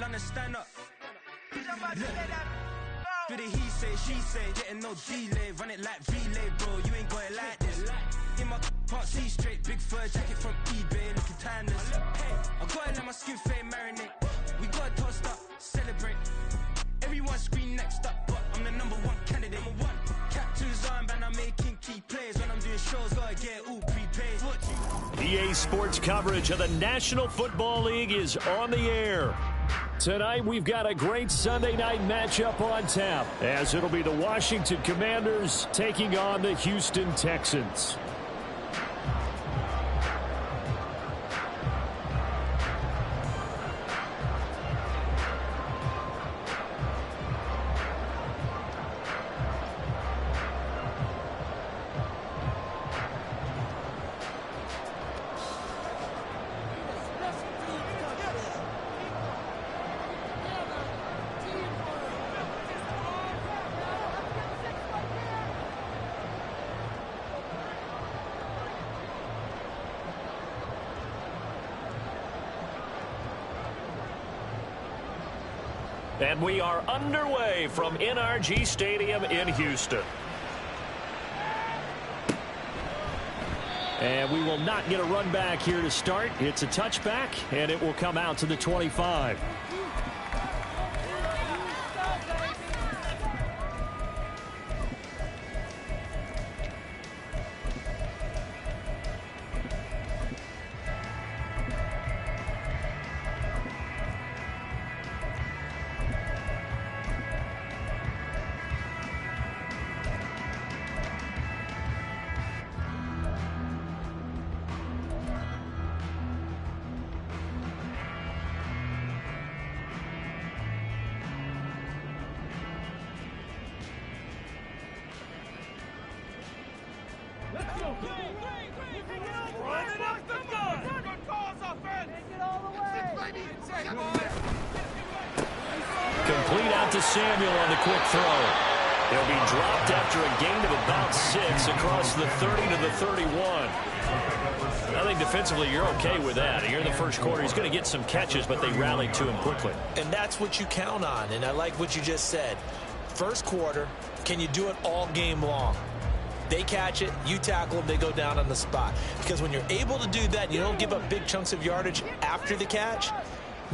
London, stand up. For the he say, she say, getting no delay. Run it like relay, bro, you ain't got it like this. In my can't see straight, big fur jacket from eBay, looking timeless. I gotta let my skin fade marinate. We gotta toast up, celebrate. Everyone scream next up, but I'm the #1 candidate. Captain's armband, I'm making key plays. When I'm doing shows, gotta get all prepaid. EA Sports coverage of the National Football League is on the air. Tonight, we've got a great Sunday night matchup on tap, as it'll be the Washington Commanders taking on the Houston Texans. And we are underway from NRG Stadium in Houston. And we will not get a run back here to start. It's a touchback, and it will come out to the 25. Complete out to Samuel on the quick throw. He'll be dropped after a gain of about 6 across the 30 to the 31. I think defensively you're okay with that. Here in the first quarter, he's going to get some catches, but they rallied to him quickly. And that's what you count on, and I like what you just said. First quarter, can you do it all game long? They catch it, you tackle them, they go down on the spot. Because when you're able to do that, you don't give up big chunks of yardage after the catch.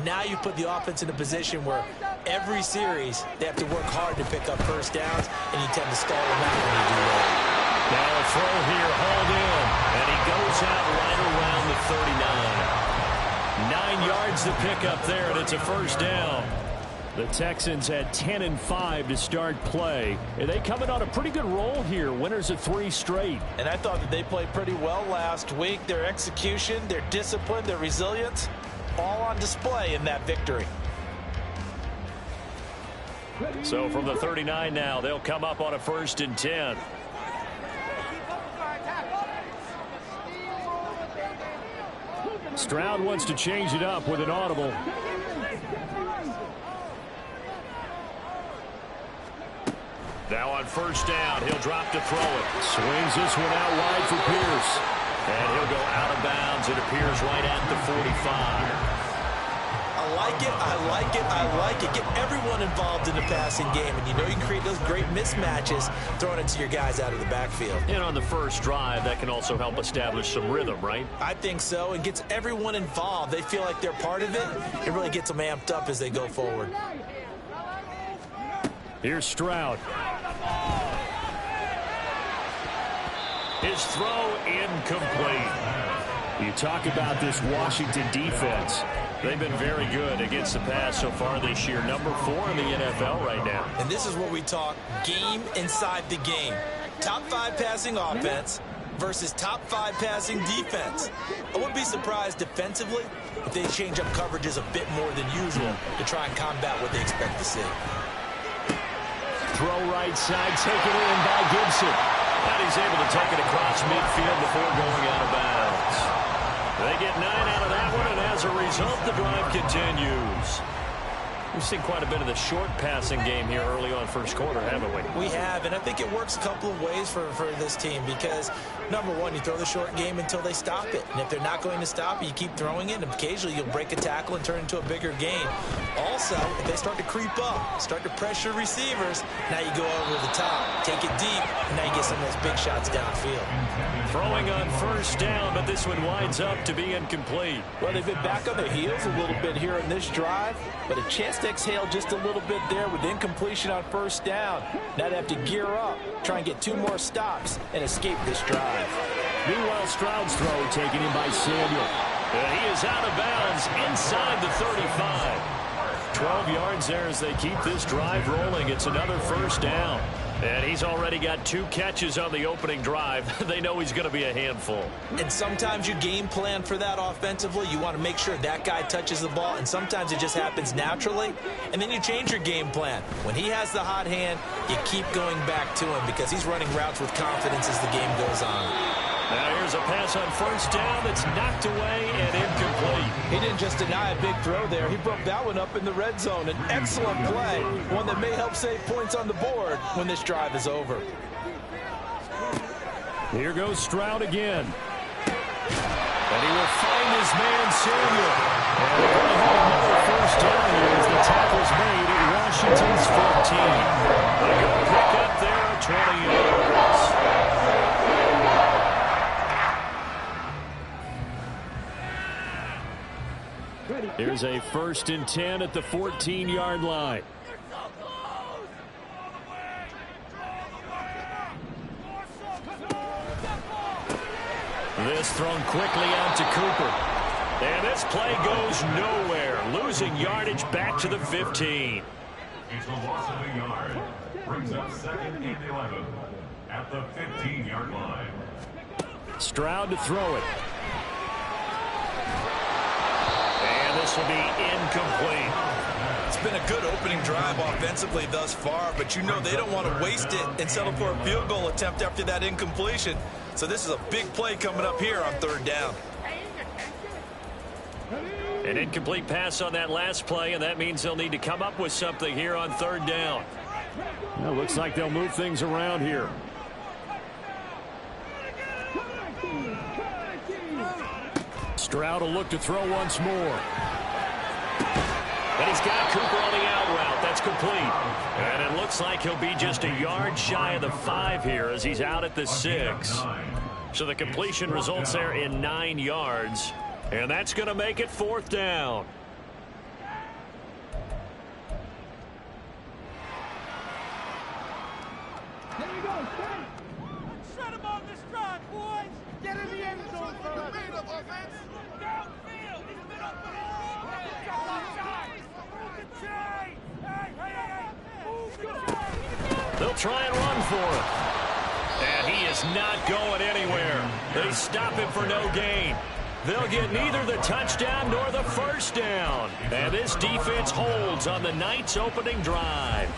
Now you put the offense in a position where every series they have to work hard to pick up first downs, and you tend to stall them out when you do that. Now a throw here, hauled in, and he goes out right around the 39. 9 yards to pick up there, and it's a first down. The Texans had 10 and 5 to start play. And they coming on a pretty good roll here. Winners of 3 straight. And I thought that they played pretty well last week. Their execution, their discipline, their resilience, all on display in that victory. So from the 39 now, they'll come up on a 1st and 10. Stroud wants to change it up with an audible. Now on 1st down, he'll drop to throw it. Swings this one out wide for Pierce. And he'll go out of bounds. It appears right at the 45. I like it, I like it, I like it. Get everyone involved in the passing game. And you know you can create those great mismatches throwing it to your guys out of the backfield. And on the first drive, that can also help establish some rhythm, right? I think so. And gets everyone involved. They feel like they're part of it. It really gets them amped up as they go forward. Here's Stroud. His throw incomplete. You talk about this Washington defense. They've been very good against the pass so far this year. Number 4 in the NFL right now. And this is where we talk game inside the game. Top 5 passing offense versus top 5 passing defense. I wouldn't be surprised defensively if they change up coverages a bit more than usual to try and combat what they expect to see. Throw right side, taken in by Gibson. And he's able to take it across midfield before going out of bounds. They get 9 out of that one, and as a result, the drive continues. We've seen quite a bit of the short passing game here early on first quarter, haven't we? We have, and I think it works a couple of ways for this team because, number one, you throw the short game until they stop it. And if they're not going to stop it, you keep throwing it, and occasionally you'll break a tackle and turn it into a bigger gain. Also, if they start to creep up, start to pressure receivers, now you go over the top, take it deep, and now you get some of those big shots downfield. Throwing on first down, but this one winds up to be incomplete. Well, they've been back on their heels a little bit here in this drive, but a chance to exhale just a little bit there with incompletion on first down. Now they have to gear up, try and get 2 more stops, and escape this drive. Meanwhile, Stroud's throw taken in by Samuel. And he is out of bounds inside the 35. 12 yards there as they keep this drive rolling. It's another first down. And he's already got 2 catches on the opening drive. They know he's going to be a handful. And sometimes you game plan for that offensively. You want to make sure that guy touches the ball, and sometimes it just happens naturally. And then you change your game plan. When he has the hot hand, you keep going back to him because he's running routes with confidence as the game goes on. Now here's a pass on first down that's knocked away and incomplete. He didn't just deny a big throw there. He broke that one up in the red zone. An excellent play, one that may help save points on the board when this drive is over. Here goes Stroud again. And he will find his man Samuel. And they're going to have another first down here as the tackle's made at Washington's 14. A good pick up there at 20 yards. Here's a 1st and 10 at the 14-yard line. This thrown quickly out to Cooper. And this play goes nowhere. Losing yardage back to the 15. It's a loss of a yard. Brings up 2nd and 11 at the 15-yard line. Stroud to throw it. And this will be incomplete. It's been a good opening drive offensively thus far, but you know they don't want to waste it and settle for a field goal attempt after that incompletion. So this is a big play coming up here on 3rd down. An incomplete pass on that last play, and that means they'll need to come up with something here on 3rd down. Well, looks like they'll move things around here. Stroud will look to throw once more. And he's got Cooper on the out route. That's complete. And it looks like he'll be just a yard shy of the 5 here as he's out at the 6. So the completion results there in 9 yards. And that's going to make it 4th down. There you go, shut him on this drive, boys. Get in the end zone for us. Downfield. He's been up They'll try and run for it. And he is not going anywhere. They stop him for no gain. They'll get neither the touchdown nor the first down. And this defense holds on the Knights' opening drive.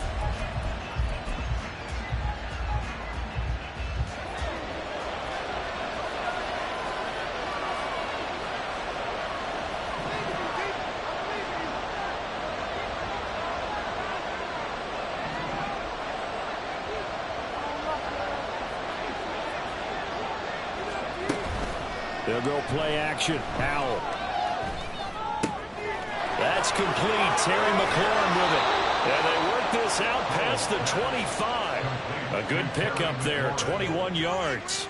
They'll go play action. Howell. That's complete. Terry McLaurin with it. And they work this out past the 25. A good pickup there, 21 yards.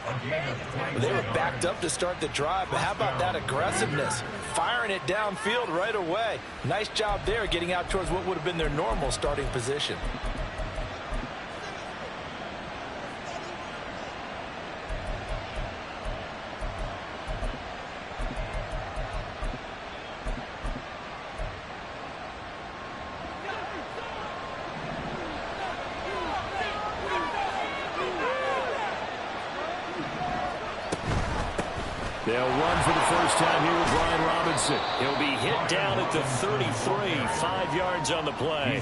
They were backed up to start the drive, but how about that aggressiveness? Firing it downfield right away. Nice job there getting out towards what would have been their normal starting position. They'll run for the first time here with Brian Robinson. He'll be hit down at the 33, 5 yards on the play.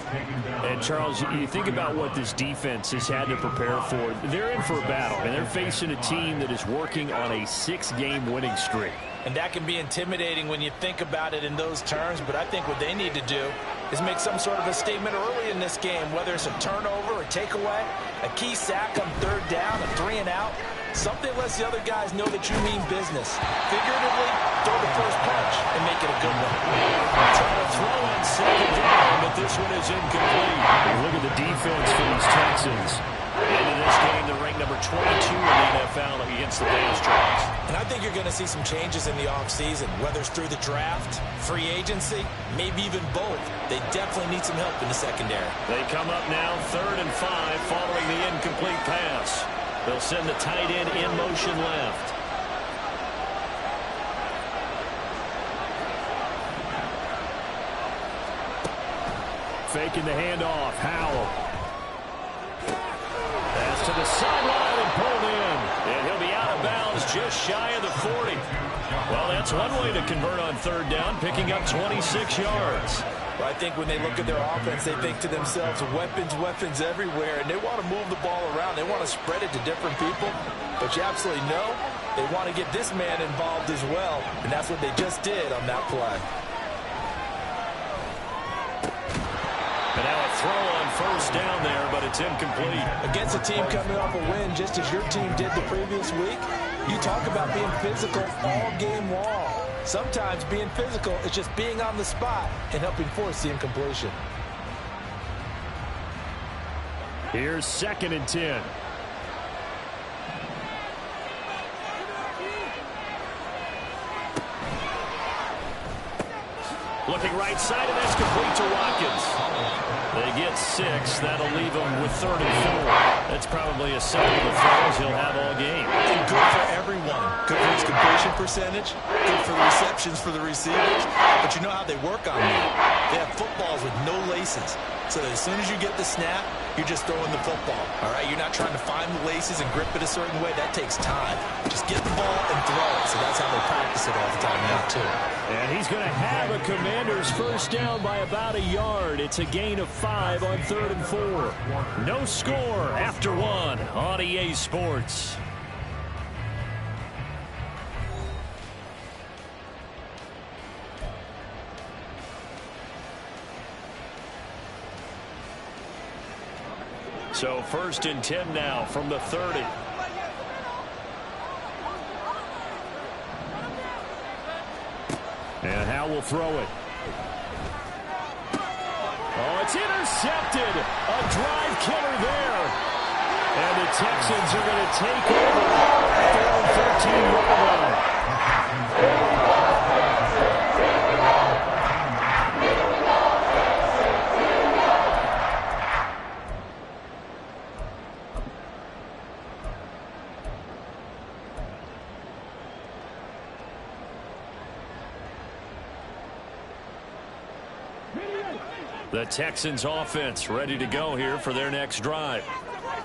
And, Charles, you think about what this defense has had to prepare for. They're in for a battle, and they're facing a team that is working on a 6-game winning streak. And that can be intimidating when you think about it in those terms, but I think what they need to do is make some sort of a statement early in this game, whether it's a turnover, a takeaway, a key sack on 3rd down, a 3-and-out. Something lets the other guys know that you mean business. Figuratively, throw the first punch and make it a good one. Trying to throw on 2nd down, but this one is incomplete. Look at the defense for these Texans. Into this game, they're ranked number 22 in the NFL against the pass drops. And I think you're going to see some changes in the offseason, whether it's through the draft, free agency, maybe even both. They definitely need some help in the secondary. They come up now 3rd and 5 following the incomplete pass. They'll send the tight end in motion left. Faking the handoff. Howell. Pass to the sideline and pulled in. And he'll be out of bounds just shy of the 40. Well, that's one way to convert on 3rd down, picking up 26 yards. Well, I think when they look at their offense, they think to themselves, weapons, weapons everywhere, and they want to move the ball around. They want to spread it to different people. But you absolutely know they want to get this man involved as well, and that's what they just did on that play. And now a throw on 1st down there, but it's incomplete. Against a team coming off a win, just as your team did the previous week, you talk about being physical all game long. Sometimes being physical is just being on the spot and helping force the incompletion. Here's 2nd and 10. Looking right side, and that's complete to Watkins. They get 6. That'll leave them with 3rd and 4. That's probably a sign of the throws he'll have all game. And good for everyone. Good for his completion percentage. Good for the receptions for the receivers. But you know how they work on that. They have footballs with no laces. So that as soon as you get the snap, you're just throwing the football. All right? You're not trying to find the laces and grip it a certain way. That takes time. Just get the ball and throw it. So that's how they practice it all the time now, too. And he's going to have a Commander's 1st down by about a yard. It's a gain of 5 on 3rd and 4. No score after 1 on EA Sports. So 1st and 10 now from the 30. And Howell will throw it. Oh, it's intercepted. A drive killer there. And the Texans are going to take over at their own 13-yard line. The Texans offense ready to go here for their next drive.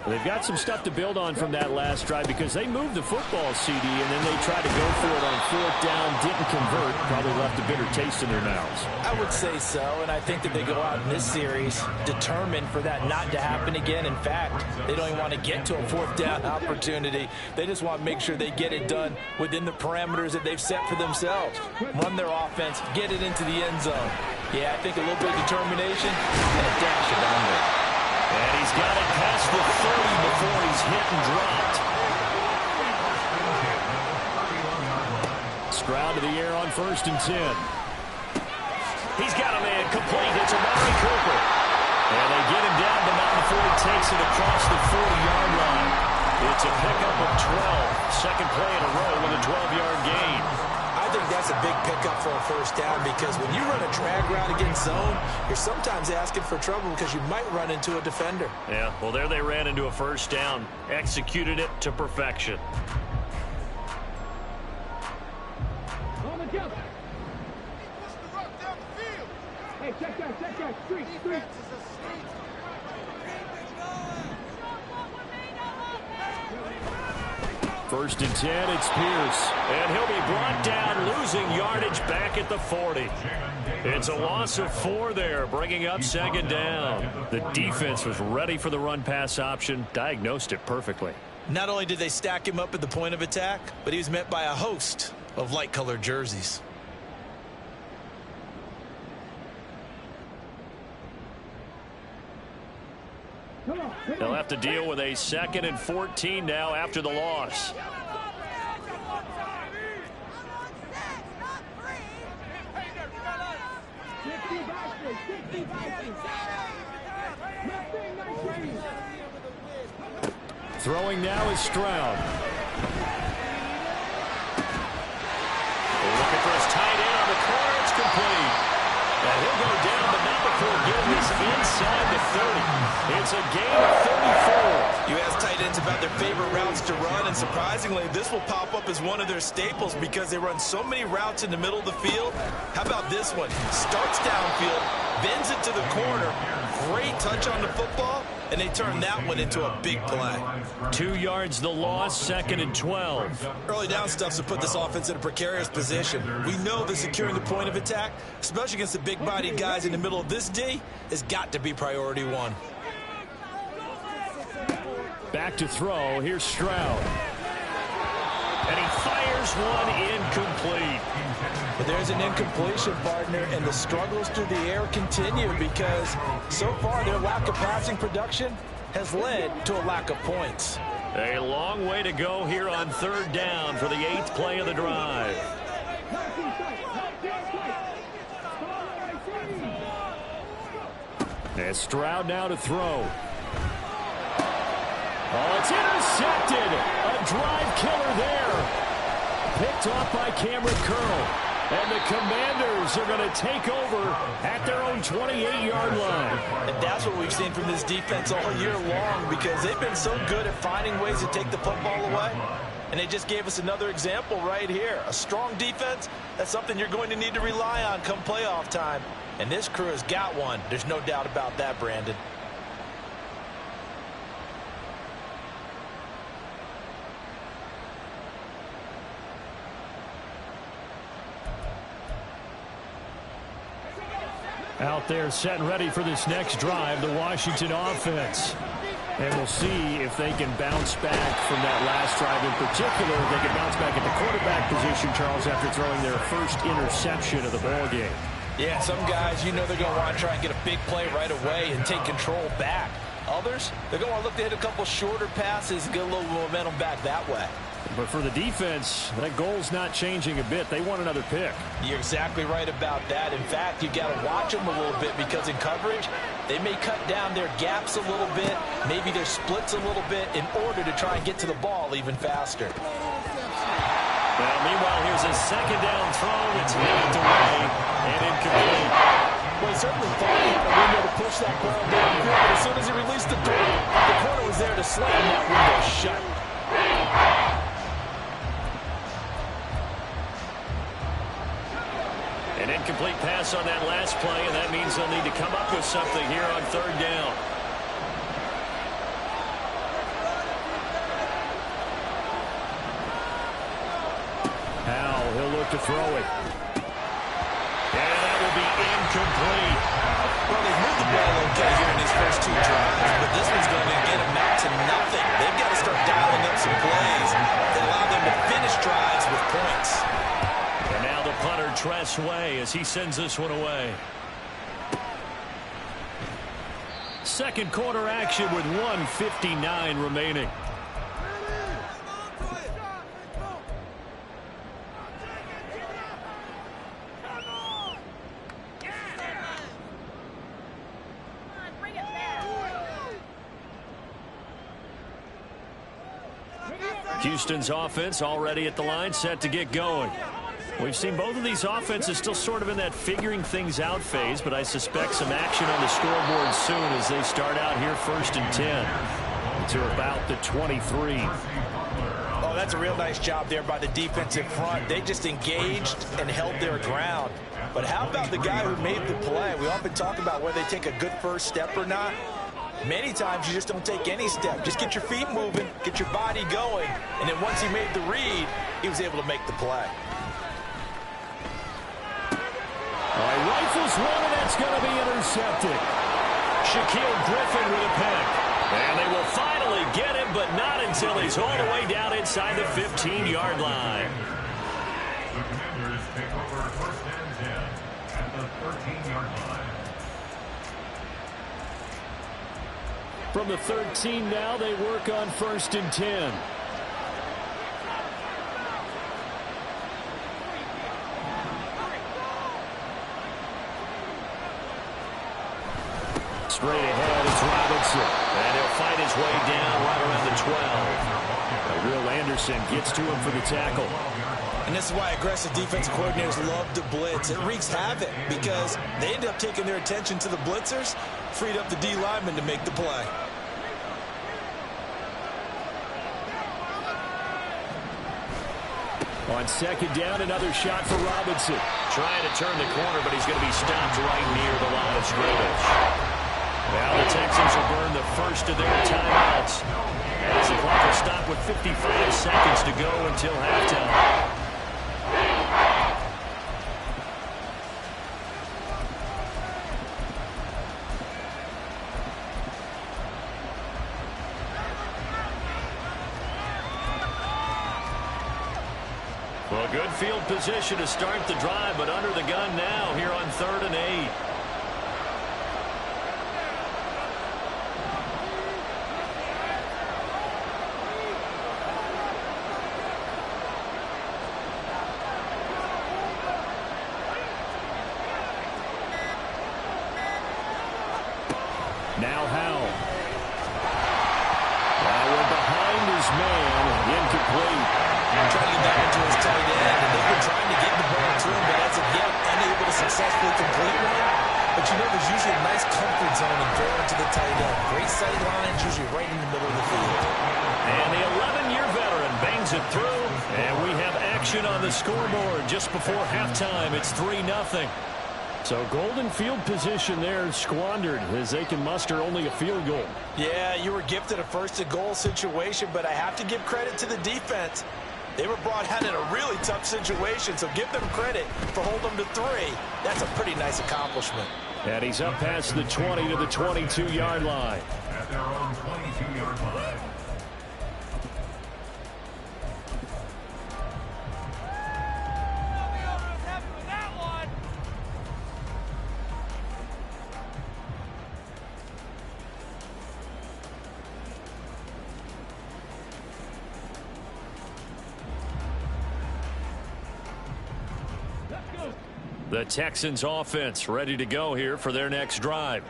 They've got some stuff to build on from that last drive because they moved the football, CD, and then they tried to go for it on 4th down, didn't convert, probably left a bitter taste in their mouths. I would say so, and I think that they go out in this series determined for that not to happen again. In fact, they don't even want to get to a 4th down opportunity. They just want to make sure they get it done within the parameters that they've set for themselves. Run their offense, get it into the end zone. Yeah, I think a little bit of determination and a dash of down. And he's got it past the 30 before he's hit and dropped. Stroud to the air on 1st and 10. He's got a man complete. It's Amari Cooper. And they get him down, but not before he takes it across the 40-yard line. It's a pickup of 12. Second play in a row with a 12-yard gain. I think that's a big pickup for a 1st down because when you run a drag route against zone, you're sometimes asking for trouble because you might run into a defender. Yeah, well, there they ran into a 1st down. Executed it to perfection. Hey, check that, street. First and 10, it's Pierce. And he'll be brought down, losing yardage back at the 40. It's a loss of 4 there, bringing up second down. The defense was ready for the run-pass option, diagnosed it perfectly. Not only did they stack him up at the point of attack, but he was met by a host of light-colored jerseys. They'll have to deal with a 2nd and 14 now after the loss. Throwing now is Stroud. They're looking for his tight end on the corner. It's complete. And he'll go down, but not before getting this inside the 30. It's a gain of 34. You ask tight ends about their favorite routes to run, and surprisingly, this will pop up as one of their staples because they run so many routes in the middle of the field. How about this one? Starts downfield, bends it to the corner. Great touch on the football, and they turn that one into a big play. 2 yards the loss, 2nd and 12. Early down stuff to put this offense in a precarious position. We know that securing the point of attack, especially against the big-bodied guys in the middle of this D, has got to be priority 1. Back to throw. Here's Stroud. And he fires one incomplete. But there's an incompletion, partner, and the struggles through the air continue because so far their lack of passing production has led to a lack of points. A long way to go here on 3rd down for the 8th play of the drive. And Stroud now to throw. Oh, it's intercepted. A drive killer there. Picked off by Cameron Curl. And the Commanders are going to take over at their own 28-yard line. And that's what we've seen from this defense all year long because they've been so good at finding ways to take the football away. And they just gave us another example right here. A strong defense, that's something you're going to need to rely on come playoff time. And this crew has got one. There's no doubt about that, Brandon. Out there set and ready for this next drive, the Washington offense. And we'll see if they can bounce back from that last drive in particular. If they can bounce back at the quarterback position, Charles, after throwing their first interception of the ballgame. Yeah, some guys, you know they're going to want to try and get a big play right away and take control back. Others, they're going to look to hit a couple shorter passes and get a little momentum back that way. But for the defense, that goal's not changing a bit. They want another pick. You're exactly right about that. In fact, you got to watch them a little bit because in coverage, they may cut down their gaps a little bit, maybe their splits a little bit in order to try and get to the ball even faster. Well, meanwhile, here's a 2nd down throw. It's knocked away and incomplete. Well, he certainly thought he had a window to push that ball down quick, but as soon as he released the corner was there to slam that window shut. An incomplete pass on that last play, and that means they'll need to come up with something here on 3rd down. Howell, he'll look to throw it. And that will be incomplete. Well, they've moved the ball okay here in these first 2 drives, but this one's going to get them out to nothing. They've got to start dialing up some plays that allow them to finish drives with points. And now the punter, Tress Way, as he sends this one away. 2nd quarter action with 1:59 remaining. Houston's offense already at the line, set to get going. We've seen both of these offenses still sort of in that figuring things out phase, but I suspect some action on the scoreboard soon as they start out here 1st and 10 to about the 23. Oh, that's a real nice job there by the defensive front. They just engaged and held their ground. But how about the guy who made the play? We often talk about whether they take a good first step or not. Many times you just don't take any step. Just get your feet moving, get your body going, and then once he made the read, he was able to make the play. All right, rifles one, and that's going to be intercepted. Shaquille Griffin with a pick. And they will finally get him, but not until he's all the way down inside the 15-yard line. The Commanders take over first and 10 at the 13-yard line. From the 13 now, they work on first and 10. Straight ahead, it's Robinson. And he'll find his way down right around the 12. Will Anderson gets to him for the tackle. And this is why aggressive defensive coordinators love to blitz. It wreaks havoc because they end up taking their attention to the blitzers, freed up the D lineman to make the play. On second down, another shot for Robinson. Trying to turn the corner, but he's going to be stopped right near the line of scrimmage. Now the Texans will burn the first of their timeouts. As the clock will stop with 55 seconds to go until halftime. Well, good field position to start the drive, but under the gun now here on 3rd and 8. Now Howell. We're behind his man. Incomplete. Trying to get that into his tight end, and they've been trying to get the ball to him, but as of yet, unable to successfully complete one. But you know, there's usually a nice comfort zone in throwing to the tight end. Great sight lines, usually right in the middle of the field. And the 11-year veteran bangs it through, and we have action on the scoreboard just before halftime. It's 3-0. So golden field position there squandered as they can muster only a field goal. Yeah, you were gifted a first-and-goal situation, but I have to give credit to the defense. They were brought out in a really tough situation, so give them credit for holding them to 3. That's a pretty nice accomplishment. And he's up past the 20 to the 22-yard line. At their own 22-yard line. The Texans offense ready to go here for their next drive.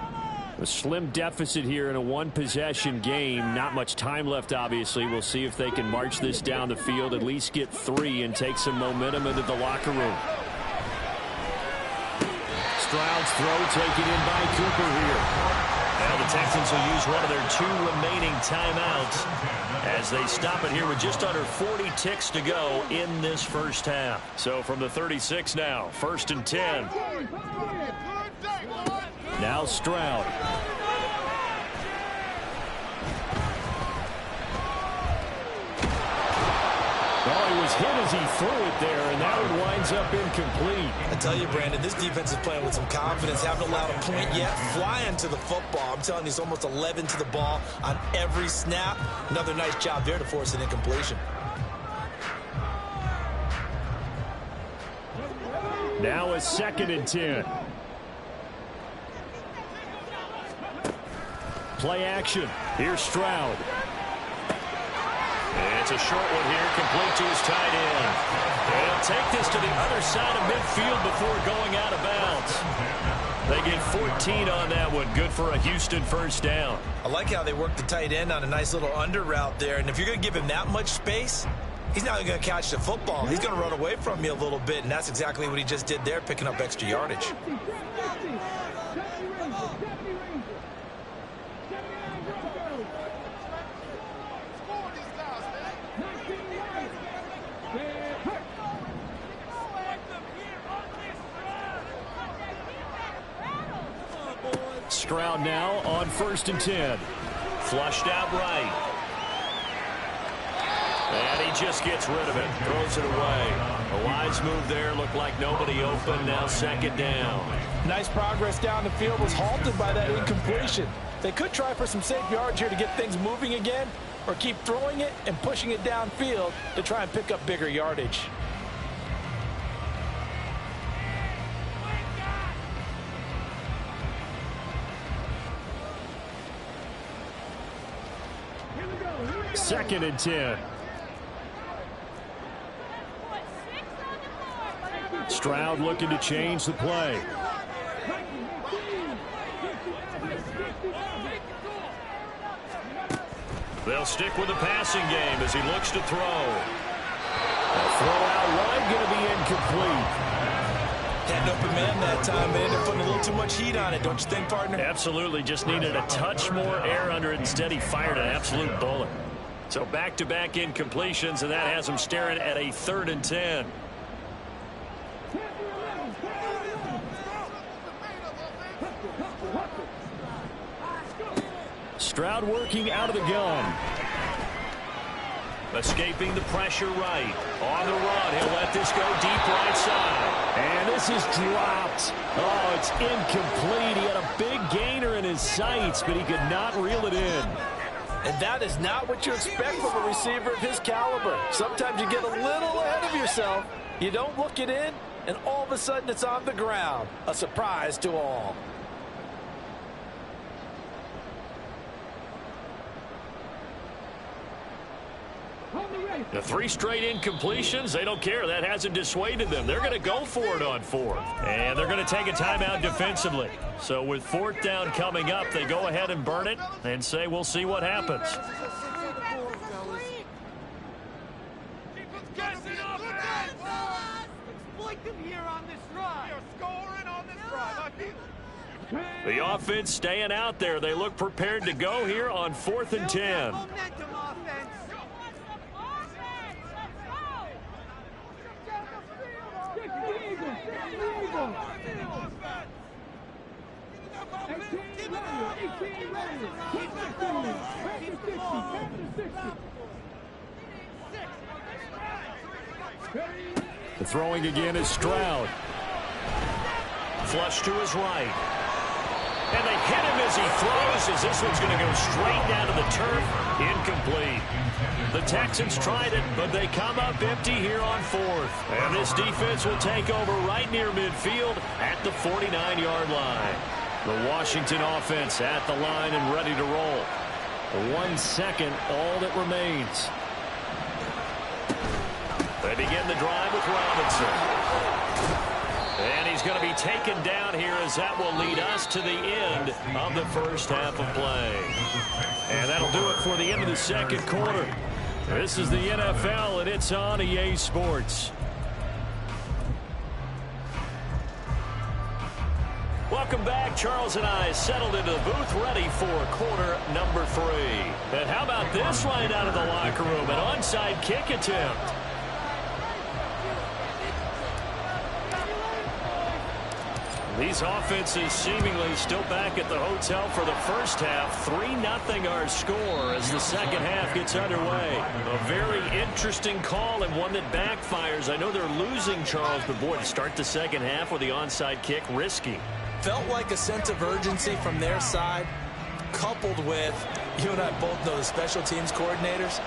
A slim deficit here in a one-possession game. Not much time left, obviously. We'll see if they can march this down the field, at least get 3 and take some momentum into the locker room. Stroud's throw taken in by Cooper here. Now the Texans will use one of their 2 remaining timeouts as they stop it here with just under 40 ticks to go in this first half. So from the 36 now, 1st and 10. Now Stroud. Well, he was hit as he threw it there, and that one winds up incomplete. I tell you, Brandon, this defense is playing with some confidence. Haven't allowed a point yet. Flying to the football. I'm telling you, it's almost 11 to the ball on every snap. Another nice job there to force an incompletion. Now a 2nd and 10. Play action. Here's Stroud. It's a short one here, complete to his tight end. They'll take this to the other side of midfield before going out of bounds. They get 14 on that one. Good for a Houston first down. I like how they work the tight end on a nice little under route there. And if you're going to give him that much space, he's not going to catch the football. He's going to run away from you a little bit, and that's exactly what he just did there, picking up extra yardage. Stroud now on 1st and 10. Flushed out right. And he just gets rid of it. Throws it away. A wise move there. Looked like nobody open. Now 2nd down. Nice progress down the field. Was halted by that incompletion. They could try for some safe yards here to get things moving again, or keep throwing it and pushing it downfield to try and pick up bigger yardage. Second and 10. Stroud looking to change the play. They'll stick with the passing game as he looks to throw. A throw out wide, going to be incomplete. Had an open man that time, but ended up putting a little too much heat on it, don't you think, partner? Absolutely, just needed a touch more air under it. Instead, he fired an absolute bullet. So back-to-back incompletions, and that has him staring at a 3rd and 10. Stroud working out of the gun. Escaping the pressure right. On the run, he'll let this go deep right side. And this is dropped. Oh, it's incomplete. He had a big gainer in his sights, but he could not reel it in. And that is not what you expect from a receiver of his caliber. Sometimes you get a little ahead of yourself. You don't look it in, and all of a sudden it's on the ground. A surprise to all. The 3 straight incompletions, they don't care. That hasn't dissuaded them. They're going to go for it on 4th. And they're going to take a timeout defensively. So with 4th down coming up, they go ahead and burn it and say we'll see what happens. The offense staying out there. They look prepared to go here on 4th and 10. The throwing again is Stroud. Flush to his right. And they hit him as he throws, as this one's going to go straight down to the turf. Incomplete. The Texans tried it, but they come up empty here on 4th. And this defense will take over right near midfield at the 49-yard line. The Washington offense at the line and ready to roll. 1 second, all that remains. They begin the drive with Robinson. And he's going to be taken down here as that will lead us to the end of the first half of play. And that'll do it for the end of the 2nd quarter. This is the NFL, and it's on EA Sports. Welcome back. Charles and I settled into the booth ready for quarter number 3. And how about this right out of the locker room? An onside kick attempt. These offenses seemingly still back at the hotel for the first half. 3-0 our score as the second half gets underway. A very interesting call and one that backfires. I know they're losing, Charles, but boy, to start the second half with the onside kick, risky. Felt like a sense of urgency from their side, coupled with, you and I both know the special teams coordinators.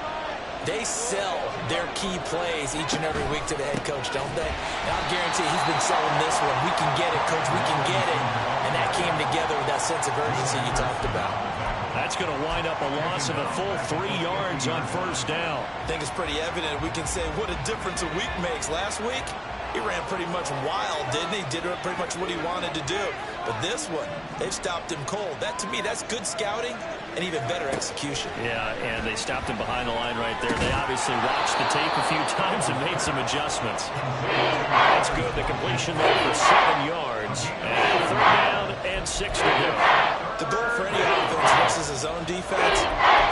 They sell their key plays each and every week to the head coach, don't they? And I'll guarantee he's been selling this one. We can get it, coach, we can get it. And that came together with that sense of urgency you talked about. That's going to wind up a loss of a full 3 yards on 1st down. I think it's pretty evident. We can say what a difference a week makes. Last week, he ran pretty much wild, didn't he? Did pretty much what he wanted to do. But this one, they've stopped him cold. That, to me, that's good scouting and even better execution. Yeah, and they stopped him behind the line right there. They obviously watched the tape a few times and made some adjustments. That's good. The completion there for 7 yards. And 3rd down and 6 to go. The goal for any offense versus his own defense,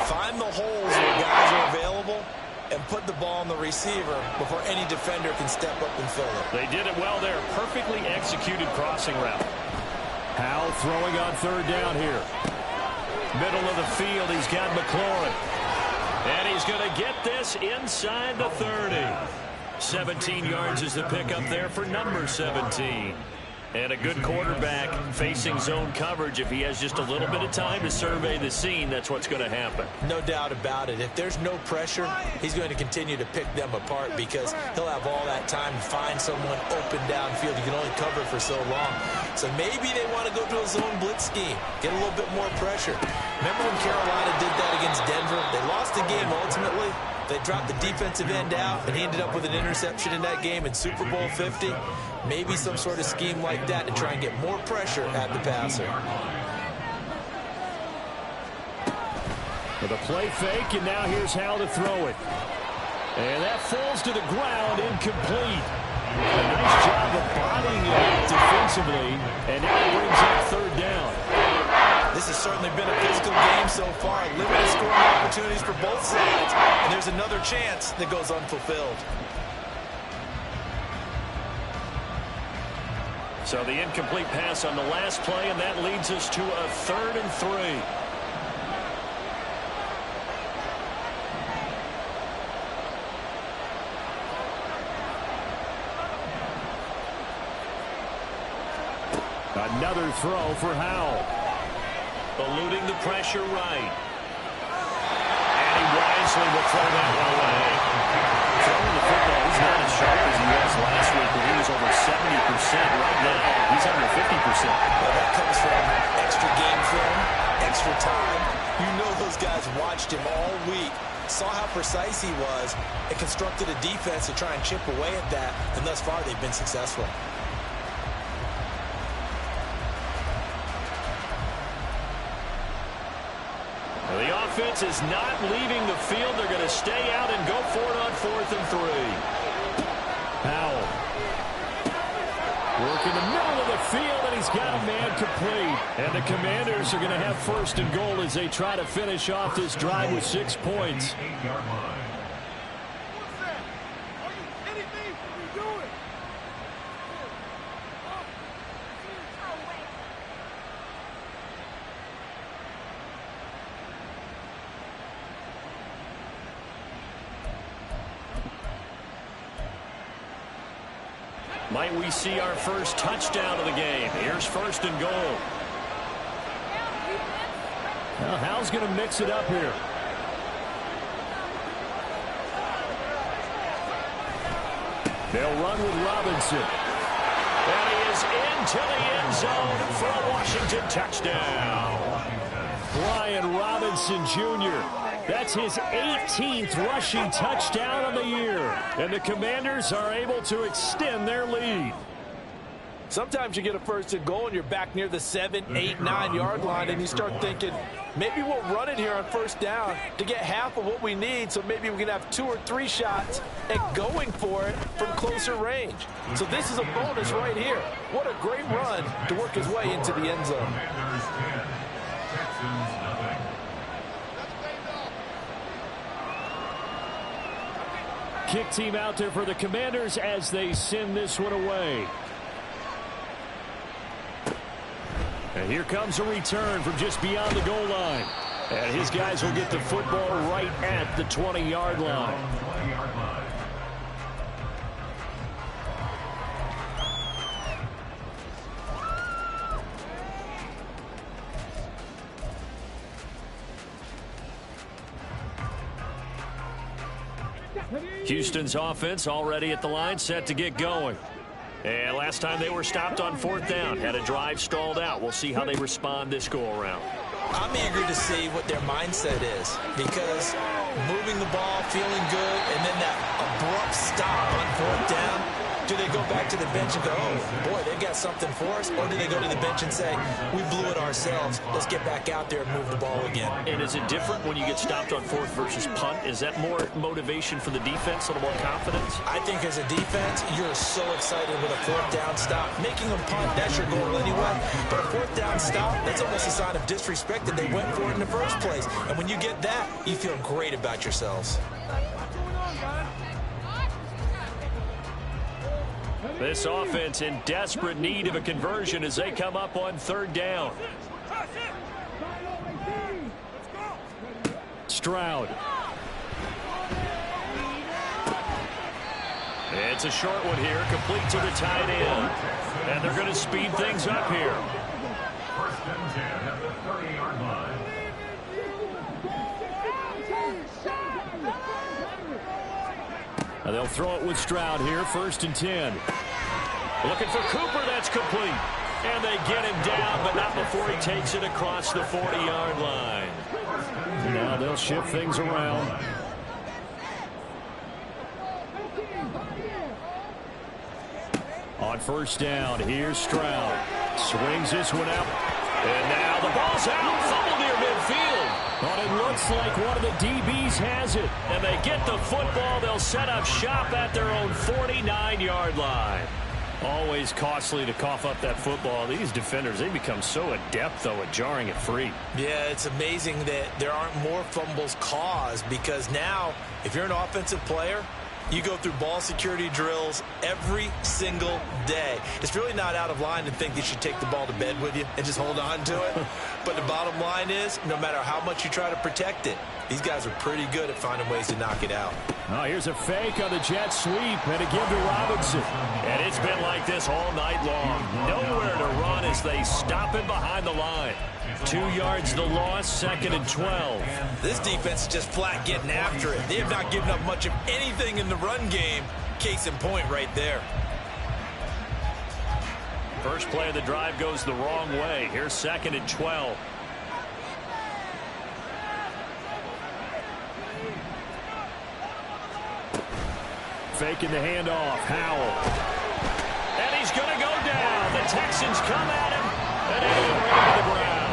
find the holes where guys are available and put the ball on the receiver before any defender can step up and fill it. They did it well there. Perfectly executed crossing route. Howell throwing on third down here. Middle of the field, he's got McLaurin. And he's going to get this inside the 30. 17 yards is the pickup there for number 17. And a good quarterback facing zone coverage. If he has just a little bit of time to survey the scene, that's what's going to happen. No doubt about it. If there's no pressure, he's going to continue to pick them apart because he'll have all that time to find someone open downfield. You can only cover for so long. So maybe they want to go to a zone blitz scheme, get a little bit more pressure. Remember when Carolina did that against Denver? They lost the game ultimately. They dropped the defensive end out, and he ended up with an interception in that game in Super Bowl 50. Maybe some sort of scheme like that to try and get more pressure at the passer. With a play fake, and now here's how to throw it. And that falls to the ground, incomplete. A nice job of bodying it defensively, and now it brings up third down. This has certainly been a physical game so far. Limited scoring opportunities for both sides. And there's another chance that goes unfulfilled. So the incomplete pass on the last play, and that leads us to a 3rd and 3. Another throw for Howell. Eluding the pressure right. And he wisely will throw that one away. Throwing the football, he's not as sharp as he was last week, but he was over 70% right now. He's under 50%. Well, that comes from extra game film, extra time. You know those guys watched him all week, saw how precise he was, and constructed a defense to try and chip away at that, and thus far they've been successful. The offense is not leaving the field. They're going to stay out and go for it on 4th and 3. Howell. Working the middle of the field, and he's got a man complete. And the Commanders are going to have 1st and goal as they try to finish off this drive with 6 points. Might we see our first touchdown of the game? Here's 1st and goal. Well, Howell's going to mix it up here. They'll run with Robinson. And he is into the end zone for a Washington touchdown. Brian Robinson Jr. That's his 18th rushing touchdown of the year. And the Commanders are able to extend their lead. Sometimes you get a 1st and goal and you're back near the 7, 8, 9 yard line and you start thinking, maybe we'll run it here on 1st down to get half of what we need, so maybe we can have 2 or 3 shots at going for it from closer range. So this is a bonus right here. What a great run to work his way into the end zone. Kick team out there for the Commanders as they send this one away. And here comes a return from just beyond the goal line. And his guys will get the football right at the 20-yard line. Houston's offense already at the line, set to get going. And last time they were stopped on 4th down, had a drive stalled out. We'll see how they respond this go-around. I'm eager to see what their mindset is, because moving the ball, feeling good, and then that abrupt stop on 4th down, do they go back to the bench and go, oh, boy, they've got something for us? Or do they go to the bench and say, we blew it ourselves, let's get back out there and move the ball again? And is it different when you get stopped on 4th versus punt? Is that more motivation for the defense, a little more confidence? I think as a defense, you're so excited with a 4th down stop. Making them punt, that's your goal anyway. But a 4th down stop, that's almost a sign of disrespect that they went for it in the first place. And when you get that, you feel great about yourselves. This offense in desperate need of a conversion as they come up on third down. Stroud. It's a short one here, complete to the tight end. And they're going to speed things up here. First and 10 at the 30-yard line. Now they'll throw it with Stroud here, first and 10. Looking for Cooper, that's complete. And they get him down, but not before he takes it across the 40-yard line. Now they'll shift things around. On first down, here's Stroud. Swings this one out. And now the ball's out. Fumble near midfield. But it looks like one of the DBs has it. And they get the football. They'll set up shop at their own 49-yard line. Always costly to cough up that football. These defenders, they become so adept, though, at jarring it free. Yeah, it's amazing that there aren't more fumbles caused, because now, if you're an offensive player, you go through ball security drills every single day. It's really not out of line to think you should take the ball to bed with you and just hold on to it. But the bottom line is, no matter how much you try to protect it, these guys are pretty good at finding ways to knock it out. Oh, here's a fake on the jet sweep, and again to Robinson. And it's been like this all night long. Nowhere to run as they stop him behind the line. 2 yards the loss, second and 12. This defense is just flat getting after it. They have not given up much of anything in the run game. Case in point right there. First play of the drive goes the wrong way. Here's second and 12. Faking the handoff. Howell. And he's going to go down. The Texans come at him. And they go right to the ground.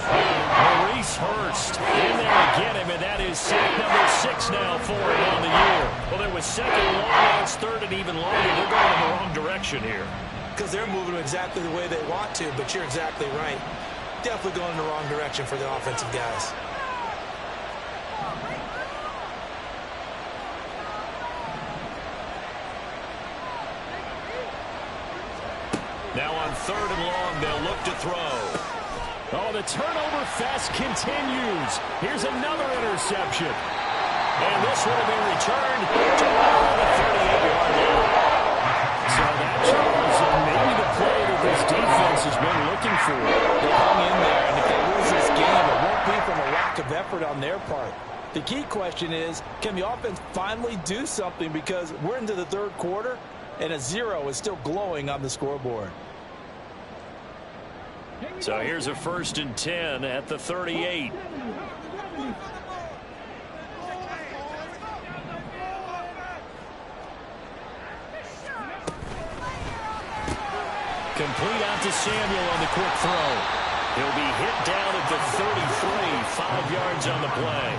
Maurice Hurst in there to get him. And that is sack number 6 now for him on the year. Well, there was second long. Now it's third and even longer. They're going in the wrong direction here. Because they're moving exactly the way they want to. But you're exactly right. Definitely going in the wrong direction for the offensive guys. Now on third and long, they'll look to throw. Oh, the turnover fest continues. Here's another interception. And this one will be returned to around the 38-yard line. So that shows maybe the play that this defense has been looking for. They hung in there, and if they lose this game, it won't be from a lack of effort on their part. The key question is, can the offense finally do something? Because we're into the third quarter, and a 0 is still glowing on the scoreboard. So here's a first and 10 at the 38. Complete out to Samuel on the quick throw. He'll be hit down at the 33, 5 yards on the play.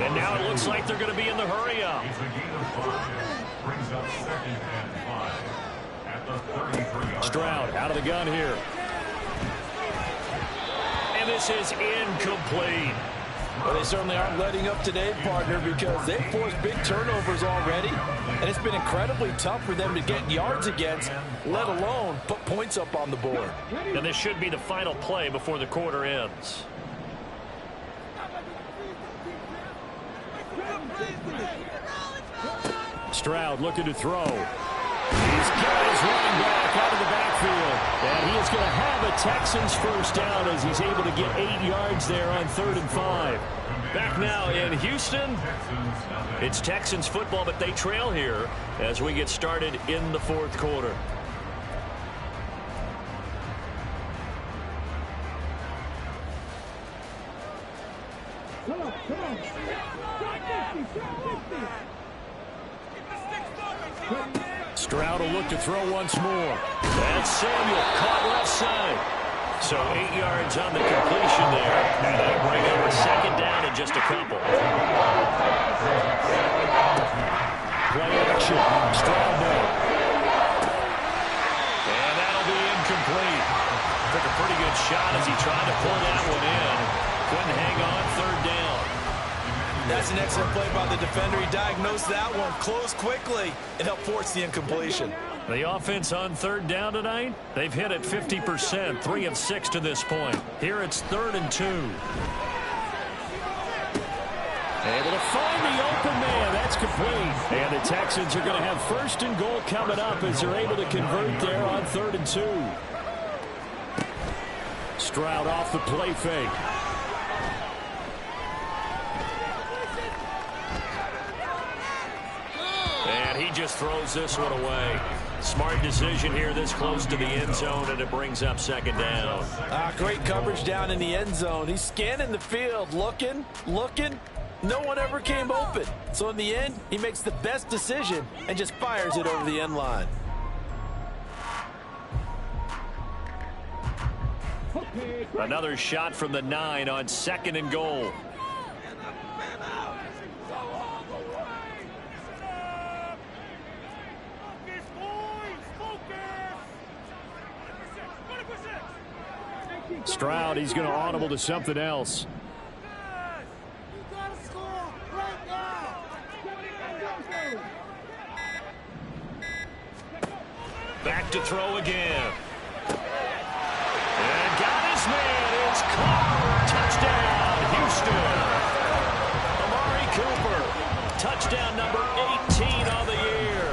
And now it looks like they're going to be in the hurry up. It's a gain of 5. Brings up second and 5 at the 33-yard. Stroud out of the gun here. And this is incomplete. Well, they certainly aren't letting up today, partner, because they've forced big turnovers already, and it's been incredibly tough for them to get yards against, let alone put points up on the board. And this should be the final play before the quarter ends. Stroud looking to throw. He's got his running back out of the backfield. And he is going to have a Texans first down as he's able to get 8 yards there on 3rd and 5. Back now in Houston. It's Texans football, but they trail here as we get started in the fourth quarter. Stroud will look to throw once more. And Samuel caught left side. So 8 yards on the completion there. And that'll bring up a second down in just a couple. Play action. Stroud there. And that'll be incomplete. Took a pretty good shot as he tried to pull that one in. Couldn't hang on, 3rd down. That's an excellent play by the defender. He diagnosed that one, closed quickly, and helped force the incompletion. The offense on third down tonight, they've hit it 50%, 3 of 6 to this point. Here it's 3rd and 2. Able to find the open man. That's complete. And the Texans are going to have 1st and goal coming up as they're able to convert there on 3rd and 2. Stroud off the play fake. And he just throws this one away. Smart decision here this close to the end zone, and it brings up 2nd down. Great coverage down in the end zone. He's scanning the field, looking. No one ever came open. So in the end, he makes the best decision and just fires it over the end line. Another shot from the 9 on 2nd and goal. Stroud, he's going to audible to something else. Back to throw again. And got his man. It's caught. Touchdown, Houston. Amari Cooper. Touchdown number 18 on the year.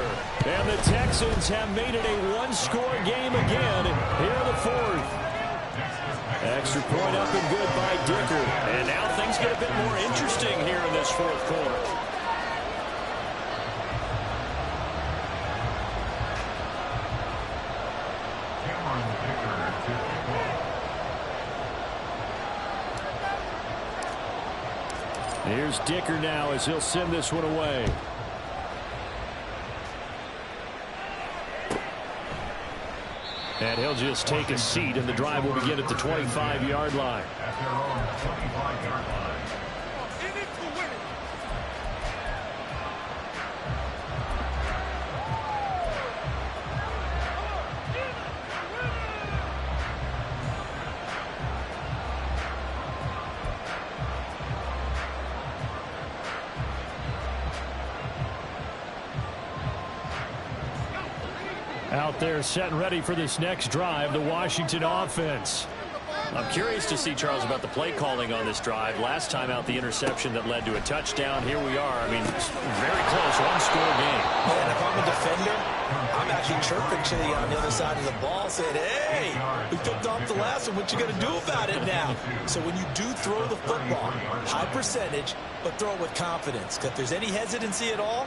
And the Texans have made it a one-score game again here in the 4th. Extra point up and good by Dicker. And now things get a bit more interesting here in this 4th quarter. Here's Dicker now as he'll send this one away. And he'll just take a seat, and the drive will begin at the 25-yard line. At their own 25-yard line. Out there set and ready for this next drive, the Washington offense. I'm curious to see, Charles, about the play calling on this drive. Last time out, the interception that led to a touchdown. Here we are. I mean, very close, one-score game. And if I'm a defender, I'm actually chirping to you on the other side of the ball, saying, hey, we picked off the last one. What you going to do about it now? So when you do throw the football, high percentage, but throw it with confidence. Because if there's any hesitancy at all,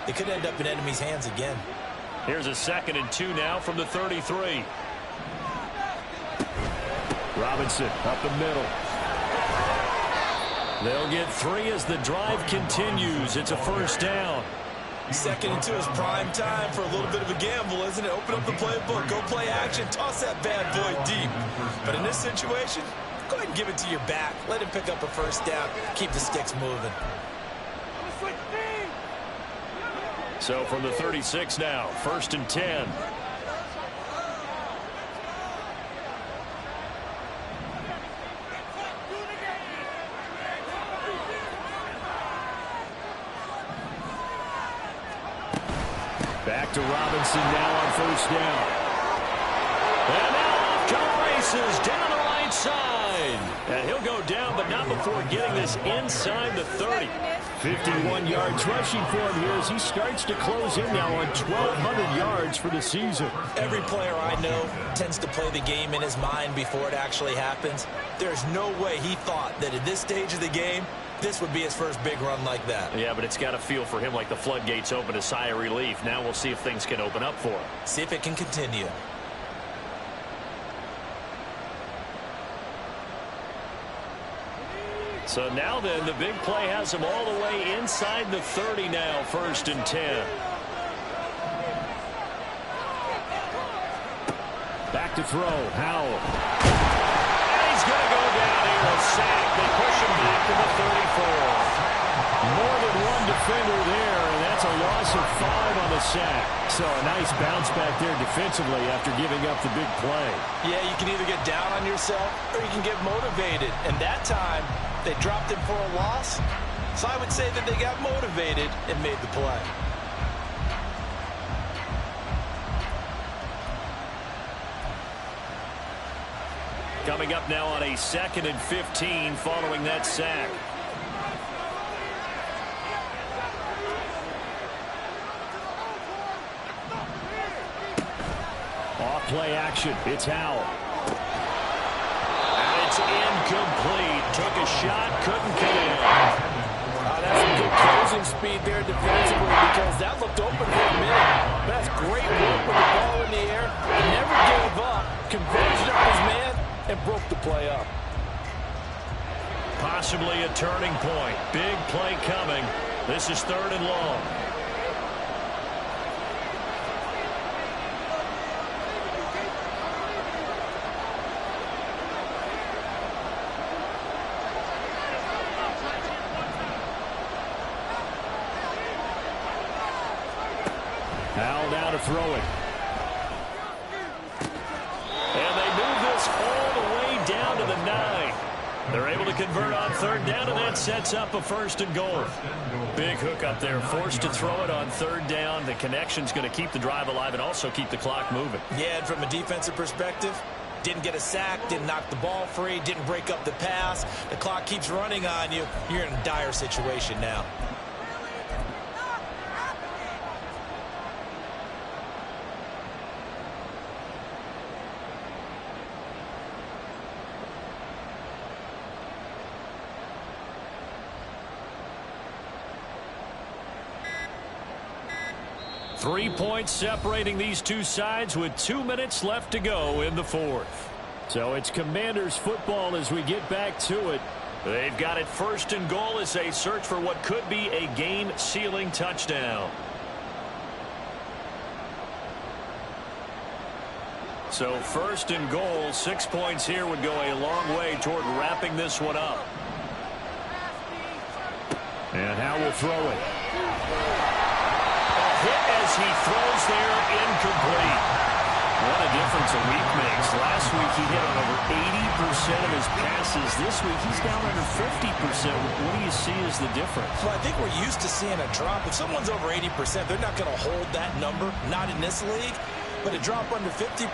it could end up in enemy's hands again. Here's a 2nd and 2 now from the 33. Robinson up the middle. They'll get 3 as the drive continues. It's a 1st down. 2nd and 2 is prime time for a little bit of a gamble, isn't it? Open up the playbook, go play action, toss that bad boy deep. But in this situation, go ahead and give it to your back. Let him pick up a 1st down. Keep the sticks moving. So from the 36 now, 1st and 10. Back to Robinson now on 1st down. And now off to the races down the right side. And he'll go down, but not before getting this inside the 30. 51 yards rushing for him here as he starts to close in now on 1,200 yards for the season. Every player I know tends to play the game in his mind before it actually happens. There's no way he thought that at this stage of the game, this would be his first big run like that. Yeah, but it's got to feel for him like the floodgates open, a sigh of relief. Now we'll see if things can open up for him. See if it can continue. So now then, the big play has him all the way inside the 30 now, 1st and 10. Back to throw, Howell. And he's going to go down here, a sack. They push him back to the 34. More than one defender there, and that's a loss of 5 on the sack. So a nice bounce back there defensively after giving up the big play. Yeah, you can either get down on yourself or you can get motivated. And that time, they dropped him for a loss. So I would say that they got motivated and made the play. Coming up now on a 2nd and 15 following that sack. Off-play action. It's Howell. And it's incomplete. Took a shot, couldn't get in. That's some good closing speed there defensively because that looked open for a minute. That's great work with the ball in the air. Never gave up. Converged up his man and broke the play up. Possibly a turning point. Big play coming. This is 3rd and long. Howell now to throw it. And they move this all the way down to the 9. They're able to convert on 3rd down, and that sets up a 1st and goal. Big hook up there, forced to throw it on 3rd down. The connection's going to keep the drive alive and also keep the clock moving. Yeah, and from a defensive perspective, didn't get a sack, didn't knock the ball free, didn't break up the pass. The clock keeps running on you. You're in a dire situation now. Three points separating these two sides with 2 minutes left to go in the 4th. So it's Commanders football as we get back to it. They've got it 1st and goal as they search for what could be a game-sealing touchdown. So 1st and goal, 6 points here would go a long way toward wrapping this one up. And Howell will throw it. Hit as he throws there, incomplete. What a difference a week makes. Last week he hit on over 80% of his passes. This week he's down under 50%. What do you see as the difference? Well, I think we're used to seeing a drop. If someone's over 80%, they're not going to hold that number, not in this league. But a drop under 50%,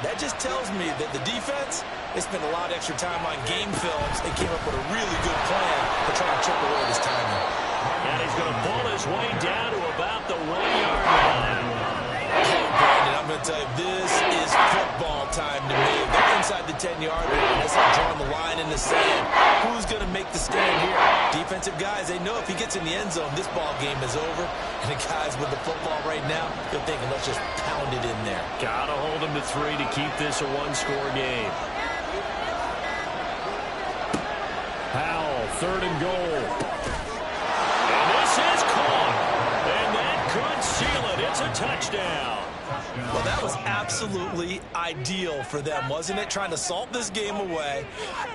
that just tells me that the defense, they spent a lot of extra time on game films. They came up with a really good plan to try to chip away this timing. And he's going to pull his way down to about the 1-yard line. Hey, Brandon, I'm going to tell you, this is football time to me. They're inside the 10-yard line. That's like drawing the line in the sand. Who's going to make the stand here? Defensive guys, they know if he gets in the end zone, this ball game is over. And the guys with the football right now, they're thinking, let's just pound it in there. Got to hold him to 3 to keep this a one-score game. Howell, 3rd and goal. This is caught, and that could seal it. It's a touchdown. Well, that was absolutely ideal for them, wasn't it? Trying to salt this game away.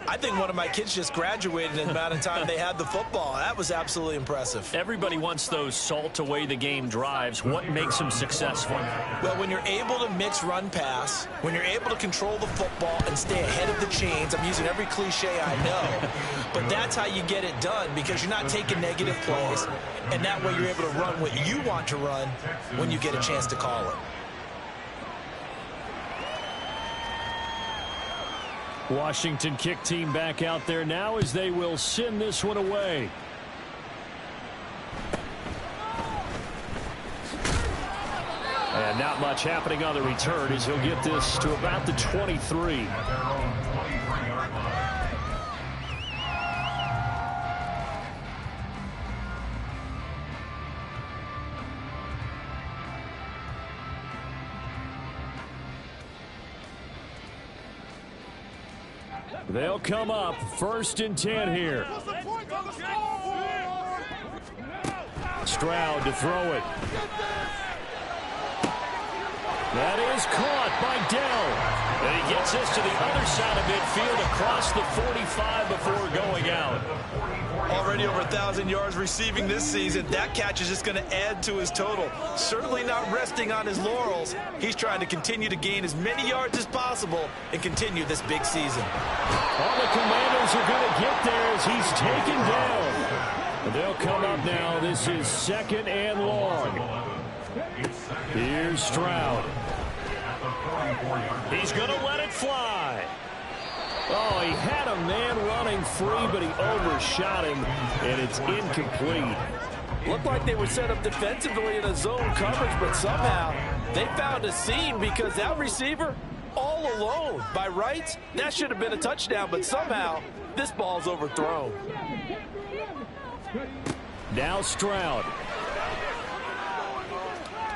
I think one of my kids just graduated in the amount of time they had the football. That was absolutely impressive. Everybody wants those salt away the game drives. What makes them successful? Well, when you're able to mix run pass, when you're able to control the football and stay ahead of the chains, I'm using every cliche I know, but that's how you get it done because you're not taking negative plays, and that way you're able to run what you want to run when you get a chance to call it. Washington kick team back out there now as they will send this one away. And not much happening on the return as he'll get this to about the 23. They'll come up 1st and 10 here. Stroud to throw it. That is caught by Dell. And he gets this to the other side of midfield across the 45 before going out. Already over 1,000 yards receiving this season. That catch is just going to add to his total. Certainly not resting on his laurels. He's trying to continue to gain as many yards as possible and continue this big season. All the Commanders are going to get there as he's taken down. And they'll come up now. This is 2nd and long. Here's Stroud. He's going to let it fly. Oh, he had a man running free, but he overshot him, and it's incomplete. Looked like they were set up defensively in a zone coverage, but somehow they found a seam because that receiver all alone. By rights, that should have been a touchdown, but somehow this ball's overthrown. Now Stroud.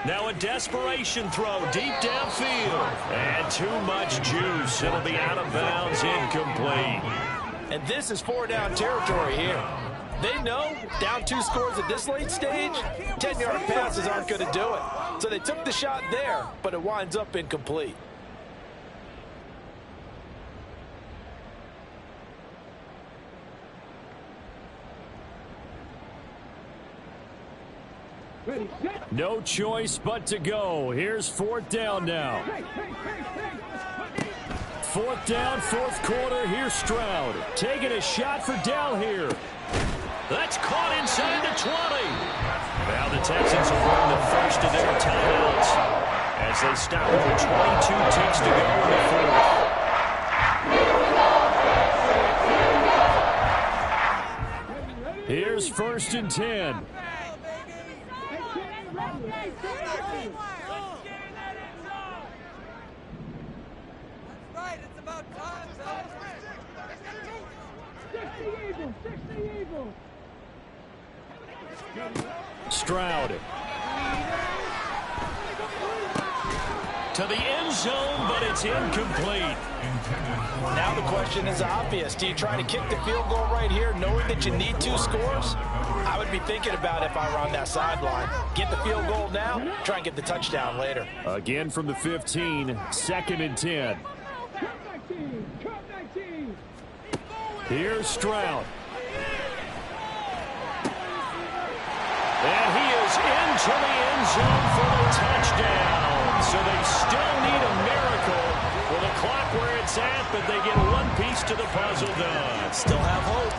Now a desperation throw deep downfield. And too much juice. It'll be out of bounds, incomplete. And this is 4-down territory here. They know down 2 scores at this late stage, 10-yard passes aren't going to do it. So they took the shot there, but it winds up incomplete. No choice but to go. Here's 4th down now. 4th down, 4th quarter. Here's Stroud taking a shot for Dell here. That's caught inside the 20. Now the Texans will burn the first of their timeouts as they stop with 22 ticks to go in the 4th. Here's 1st and 10. Stroud to the end zone, but it's incomplete. Now the question is obvious. Do you try to kick the field goal right here knowing that you need 2 scores? I would be thinking about if I were on that sideline. Get the field goal now, try and get the touchdown later. Again from the 15, 2nd and 10. Here's Stroud. And he is into the end zone for the touchdown. So they still need a miracle with the clock where it's at, but they get one piece to the puzzle done. Still have hope.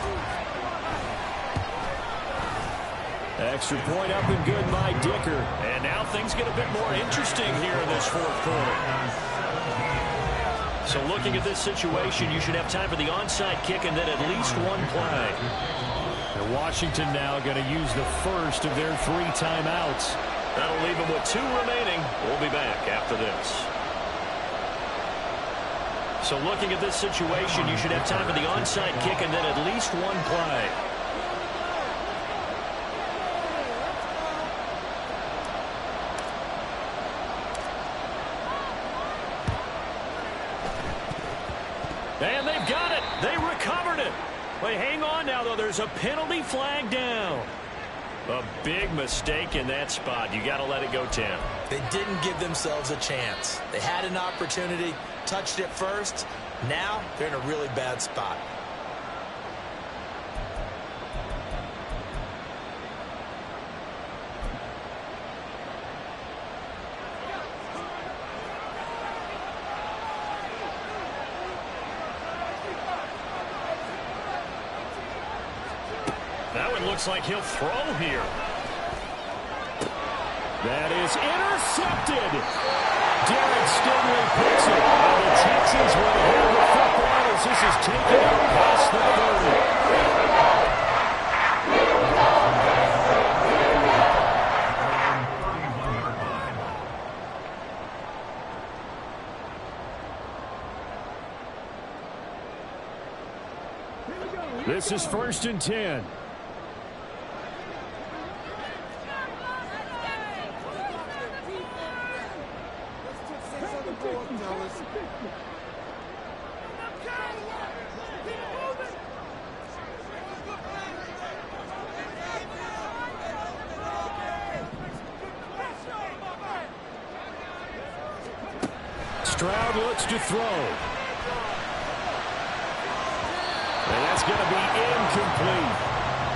Extra point up and good by Dicker. And now things get a bit more interesting here in this 4th quarter. So looking at this situation, you should have time for the onside kick and then at least one play. And Washington now going to use the first of their 3 timeouts. That'll leave them with 2 remaining. We'll be back after this. So looking at this situation, you should have time for the onside kick and then at least one play. And they've got it. They recovered it. They hang on now, though. There's a penalty flag down. A big mistake in that spot. You got to let it go, Tim. They didn't give themselves a chance. They had an opportunity, touched it first. Now they're in a really bad spot. That one looks like he'll throw here. That is intercepted. Derek Stingley picks it. And the Texans will have the football as this is taken out past the 30. This is 1st and 10. Stroud looks to throw. And that's going to be incomplete.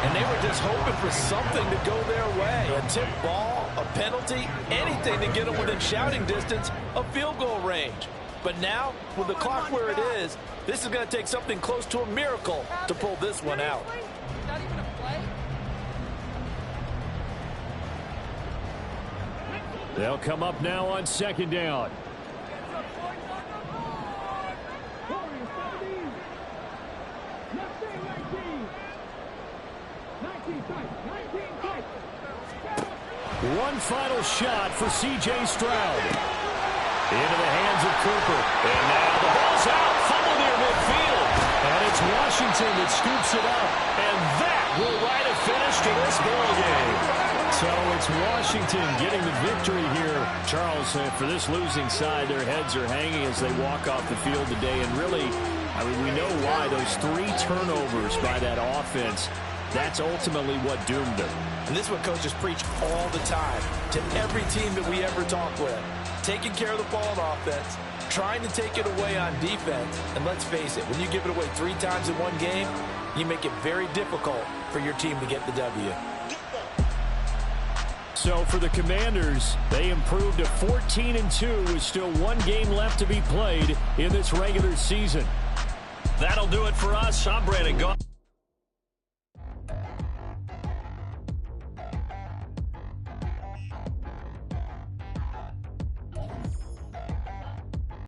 And they were just hoping for something to go their way. A tip ball, a penalty, anything to get them within shouting distance of field goal range. But now, with the clock where it is, this is going to take something close to a miracle to pull this one out. They'll come up now on 2nd down. One final shot for C.J. Stroud. Into the hands of Cooper. And now the ball's out. Fumble near midfield. And it's Washington that scoops it up. And that will write a finish to this ball game. So it's Washington getting the victory here. Charles, for this losing side, their heads are hanging as they walk off the field today. And really, I mean, we know why. Those 3 turnovers by that offense, that's ultimately what doomed them. And this is what coaches preach all the time to every team that we ever talk with. Taking care of the ball on offense, trying to take it away on defense. And let's face it, when you give it away 3 times in one game, you make it very difficult for your team to get the W. So for the Commanders, they improved to 14-2 with still 1 game left to be played in this regular season. That'll do it for us. I'm Brandon Gaudin.